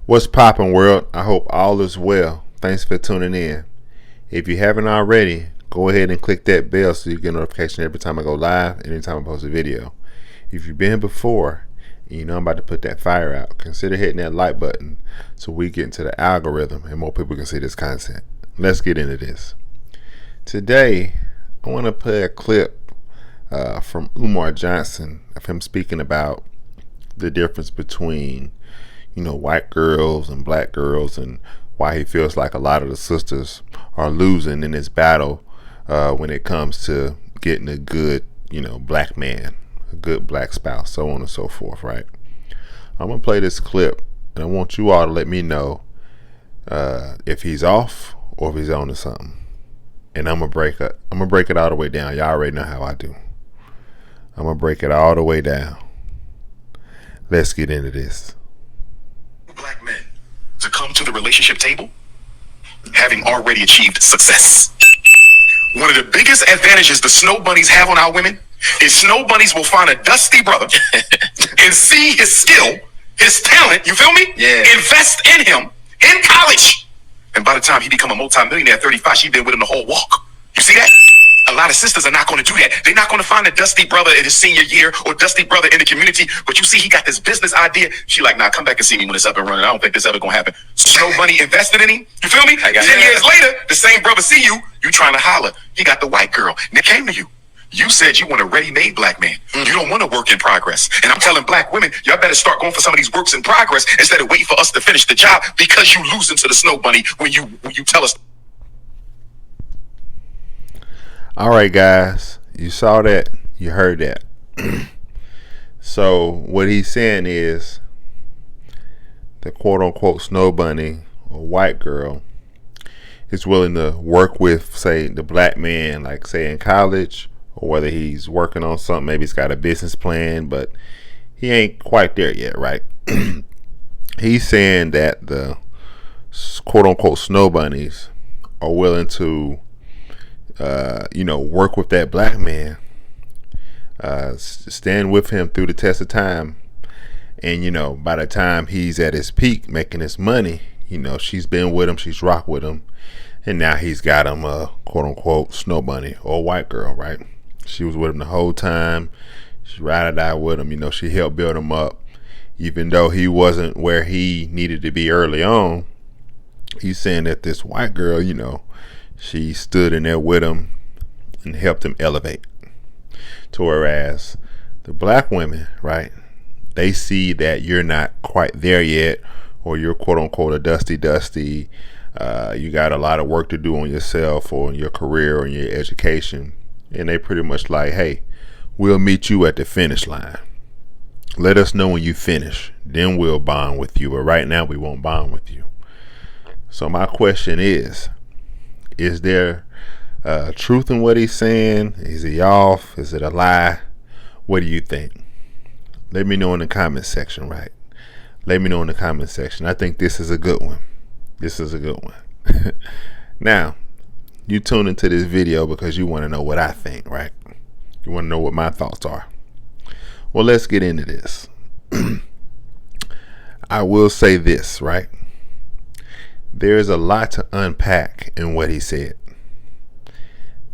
What's poppin', world? I hope all is well. Thanks for tuning in. If you haven't already, go ahead and click that bell so you get a notification every time I go live, anytime I post a video. If you've been before and you know I'm about to put that fire out, consider hitting that like button so we get into the algorithm and more people can see this content. Let's get into this. Today, I want to play a clip from Umar Johnson of him speaking about the difference between white girls and black girls, and why he feels like a lot of the sisters are losing in this battle when it comes to getting a good, black man, a good black spouse, so on and so forth, right? I'm going to play this clip, and I want you all to let me know if he's off or if he's on to something. And I'm going to break it all the way down. Y'all already know how I do. I'm going to break it all the way down. Let's get into this. Black men to come to the relationship table having already achieved success. One of the biggest advantages the Snow-bunnies have on our women is Snow-bunnies will find a dusty brother and see his skill, his talent, you feel me? Yeah. Invest in him in college. And by the time he become a multi-millionaire at 35, she been with him the whole walk. You see that? A lot of sisters are not going to do that. They're not going to find a dusty brother in his senior year or dusty brother in the community. But you see, he got this business idea. She like, nah, come back and see me when it's up and running. I don't think this ever going to happen. Snow Bunny invested in him. You feel me? 10 years later, the same brother see you. You trying to holler. He got the white girl. Nick came to you. You said you want a ready-made black man. You don't want a work in progress. And I'm telling black women, y'all better start going for some of these works in progress instead of waiting for us to finish the job, because you losing to the Snow Bunny when you tell us. All right, guys, you saw that, you heard that. So what he's saying is the quote-unquote Snow Bunny or white girl is willing to work with, say, the black man, like say in college, or whether he's working on something, maybe he's got a business plan, but he ain't quite there yet, right? He's saying that the quote-unquote Snow Bunnies are willing to work with that black man, stand with him through the test of time, and by the time he's at his peak making his money, she's been with him, she's rocked with him, and now he's got him a quote-unquote Snow Bunny or white girl, right? She was with him the whole time, she ride or die with him, she helped build him up, even though he wasn't where he needed to be early on. He's saying that this white girl, she stood in there with him and helped him elevate. To whereas the black women, right, they see that you're not quite there yet, or you're quote unquote a dusty, you got a lot of work to do on yourself or in your career or in your education, and they pretty much like, hey, we'll meet you at the finish line. Let us know when you finish, then we'll bond with you, but right now we won't bond with you. So my question is there truth in what he's saying? Is he off? Is it a lie? What do you think? Let me know in the comment section, right? Let me know in the comment section. I think this is a good one. This is a good one. Now, you tune into this video because you want to know what I think, right? You want to know what my thoughts are. Well, let's get into this. I will say this, right? There's a lot to unpack in what he said.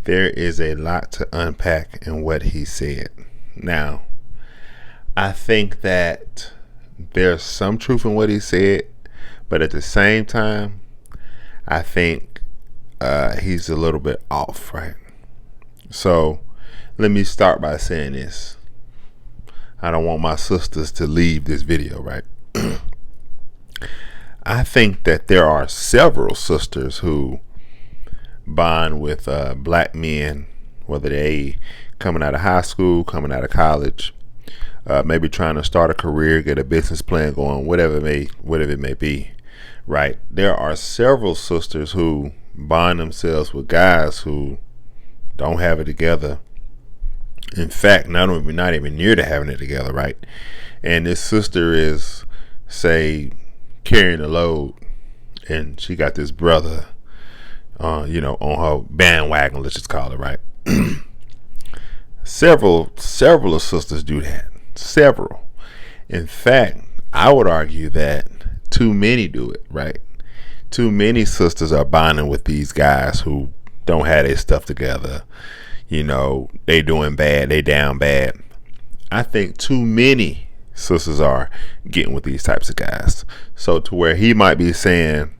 There is a lot to unpack in what he said. Now, I think that there's some truth in what he said, but at the same time, I think he's a little bit off, right? So, let me start by saying this. I don't want my sisters to leave this video, right? I think that there are several sisters who bond with black men, whether they coming out of high school, coming out of college, maybe trying to start a career, get a business plan going, whatever it may be, right? There are several sisters who bond themselves with guys who don't have it together. In fact, not even near to having it together, right? And this sister is, say, carrying a load, and she got this brother on her bandwagon, let's just call it, right? several sisters do that. Several. In fact, I would argue that too many do it, right? Too many sisters are bonding with these guys who don't have their stuff together. You know, they doing bad, they down bad. I think too many sisters are getting with these types of guys. So to where he might be saying,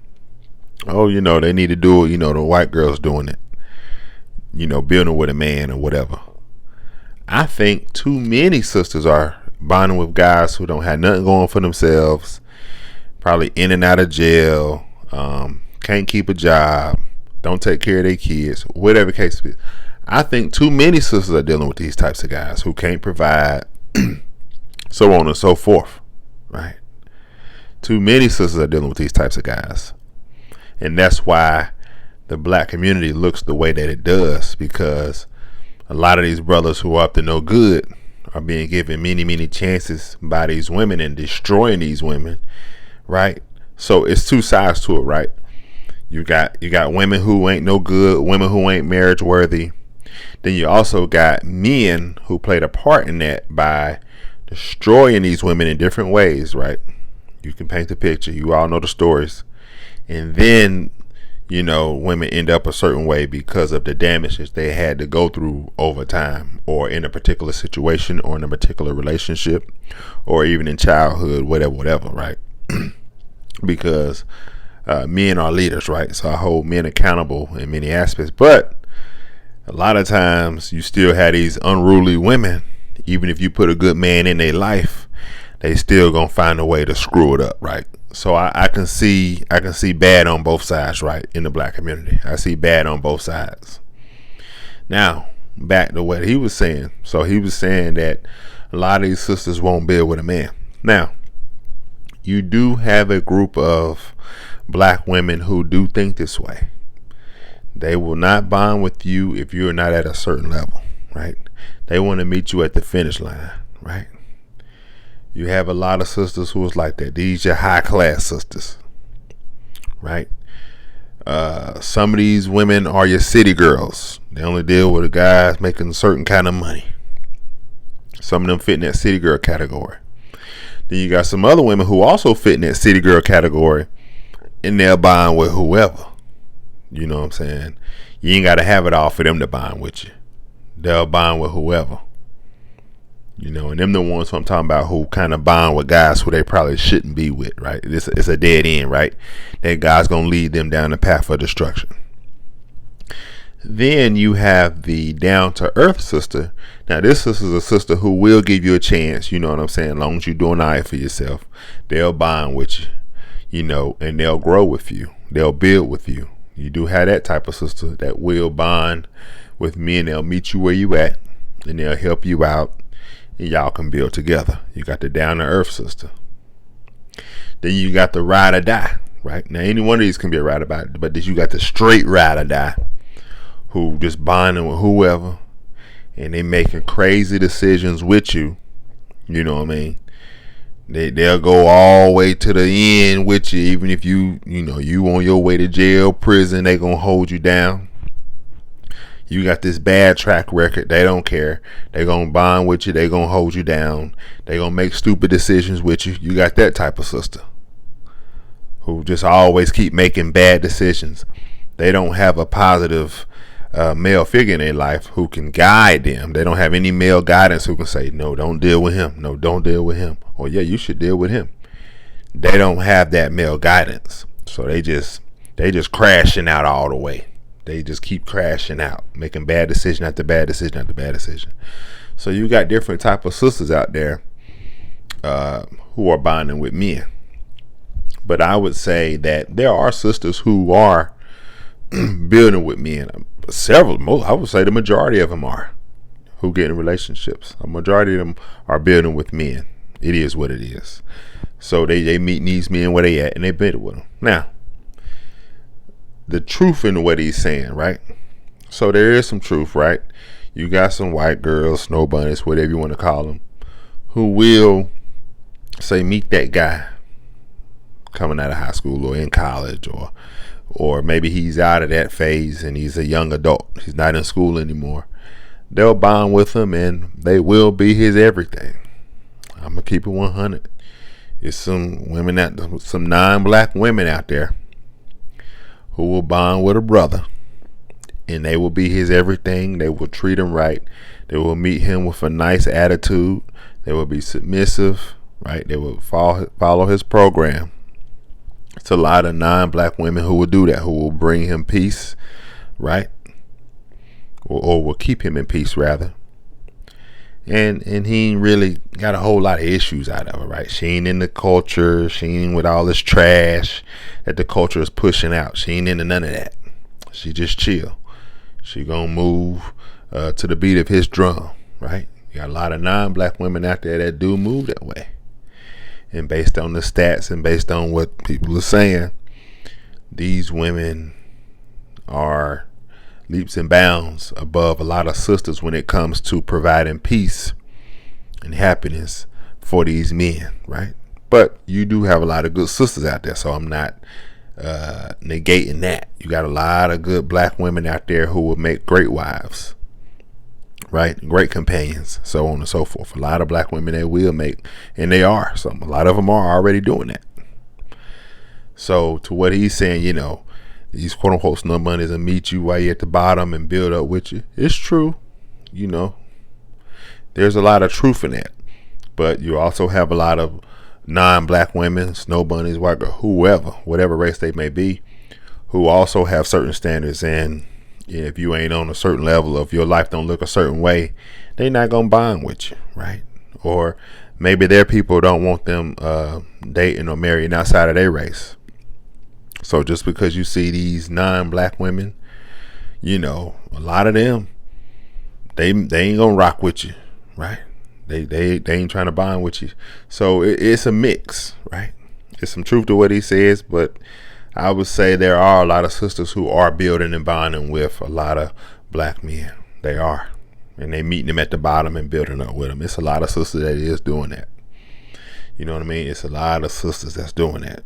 oh, you know, they need to do it, you know, the white girl's doing it, you know, building with a man or whatever. I think too many sisters are bonding with guys who don't have nothing going for themselves, probably in and out of jail, can't keep a job, don't take care of their kids, whatever the case is. I think too many sisters are dealing with these types of guys who can't provide, so on and so forth, right? Too many sisters are dealing with these types of guys. And that's why the black community looks the way that it does, because a lot of these brothers who are up to no good are being given many, many chances by these women and destroying these women, right? So it's two sides to it, right? You got women who ain't no good, women who ain't marriage worthy. Then you also got men who played a part in that by destroying these women in different ways, right? You can paint the picture. You all know the stories. And then, you know, women end up a certain way because of the damages they had to go through over time, or in a particular situation, or in a particular relationship, or even in childhood, whatever, right? Because men are leaders, right? So I hold men accountable in many aspects. But a lot of times you still have these unruly women. Even if you put a good man in their life, they still gonna find a way to screw it up, right? So I can see bad on both sides, right? In the black community, I see bad on both sides. Now back to what he was saying. So he was saying that a lot of these sisters won't build with a man. Now you do have a group of black women who do think this way. They will not bond with you if you're not at a certain level, right? They want to meet you at the finish line, right? You have a lot of sisters who is like that. These are high class sisters, right? Some of these women are your city girls. They only deal with the guys making a certain kind of money. Some of them fit in that city girl category. Then you got some other women who also fit in that city girl category, and they'll bond with whoever. You know what I'm saying? You ain't got to have it all for them to bond with you. They'll bond with whoever. You know, and them the ones who I'm talking about who kind of bond with guys who they probably shouldn't be with, right? It's a dead end, right? That guy's going to lead them down the path of destruction. Then you have the down-to-earth sister. Now, this sister's a sister who will give you a chance, you know what I'm saying? As long as you're doing all right for yourself, they'll bond with you, you know, and they'll grow with you. They'll build with you. You do have that type of sister that will bond with men. They'll meet you where you at, and they'll help you out, and y'all can build together. You got the down-to-earth sister. Then you got the ride or die, right? Now, any one of these can be a ride or die, but then you got the straight ride or die, who just bonding with whoever, and they making crazy decisions with you. You know what I mean? They'll go all the way to the end with you, even if you on your way to jail, prison, they gonna hold you down. You got this bad track record, they don't care. They gonna bond with you, they gonna hold you down, they gonna make stupid decisions with you. You got that type of sister who just always keep making bad decisions. They don't have a positive male figure in their life who can guide them. They don't have any male guidance who can say, no, don't deal with him. No, don't deal with him. Or yeah, you should deal with him. They don't have that male guidance. So they just crashing out all the way. They just keep crashing out, making bad decision after bad decision after bad decision. So you got different type of sisters out there who are bonding with men. But I would say that there are sisters who are building with men. I would say the majority of them are, who get in relationships. A majority of them are building with men. It is what it is. So they meet these men where they at, and they build with them. Now, the truth in what he's saying, right? So there is some truth, right? You got some white girls, Snow-bunnies, whatever you want to call them, who will say, meet that guy coming out of high school or in college, or maybe he's out of that phase and he's a young adult. He's not in school anymore. They'll bond with him and they will be his everything. I'm going to keep it 100. It's some non-black women out there who will bond with a brother, and they will be his everything. They will treat him right. They will meet him with a nice attitude. They will be submissive, right? They will follow his program. It's a lot of non-black women who will do that, who will bring him peace, right? Or will keep him in peace, rather. And he ain't really got a whole lot of issues out of it, right? She ain't in the culture. She ain't with all this trash that the culture is pushing out. She ain't into none of that. She just chill. She gonna move to the beat of his drum, right? You got a lot of non-black women out there that do move that way. And based on the stats and based on what people are saying, these women are leaps and bounds above a lot of sisters when it comes to providing peace and happiness for these men, right? But you do have a lot of good sisters out there, so I'm not negating that. You got a lot of good black women out there who will make great wives, right? Great companions, so on and so forth. A lot of black women that will make, and they are. So a lot of them are already doing that. So to what he's saying, these quote unquote Snow-bunnies will meet you while you're at the bottom and build up with you. It's true. There's a lot of truth in that. But you also have a lot of non-black women, Snow-bunnies, white girl, whoever, whatever race they may be, who also have certain standards. And if you ain't on a certain level, if your life don't look a certain way, they not gonna bond with you, right? Or maybe their people don't want them dating or marrying outside of their race. So just because you see these non-black women, a lot of them, they ain't gonna rock with you, right? They ain't trying to bond with you. So it's a mix, right? There's some truth to what he says, but I would say there are a lot of sisters who are building and bonding with a lot of black men. They are. And they meeting them at the bottom and building up with them. It's a lot of sisters that is doing that. You know what I mean? It's a lot of sisters that's doing that.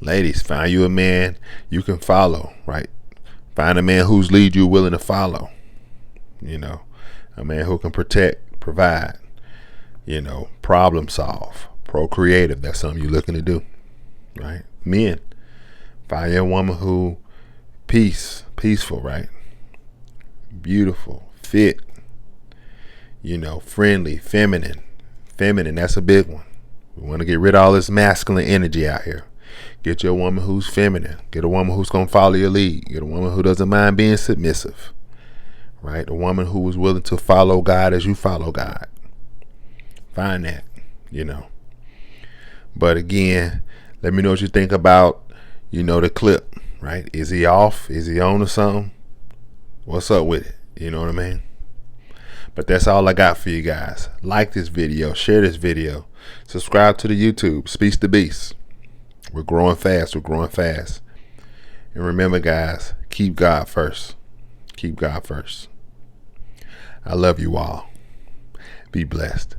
Ladies, find you a man you can follow, right? Find a man whose lead you're willing to follow. A man who can protect, provide, problem solve, procreative. That's something you're looking to do, right? Men, find your woman who peaceful, right? Beautiful, fit, friendly, feminine. That's a big one. We want to get rid of all this masculine energy out here. Get your woman who's feminine. Get a woman who's going to follow your lead. Get a woman who doesn't mind being submissive, right? A woman who is willing to follow God as you follow God. Find that, But again, let me know what you think about, the clip, right? Is he off? Is he on or something? What's up with it? You know what I mean? But that's all I got for you guys. Like this video. Share this video. Subscribe to the YouTube. Speaks the Beast. We're growing fast. And remember, guys, keep God first. Keep God first. I love you all. Be blessed.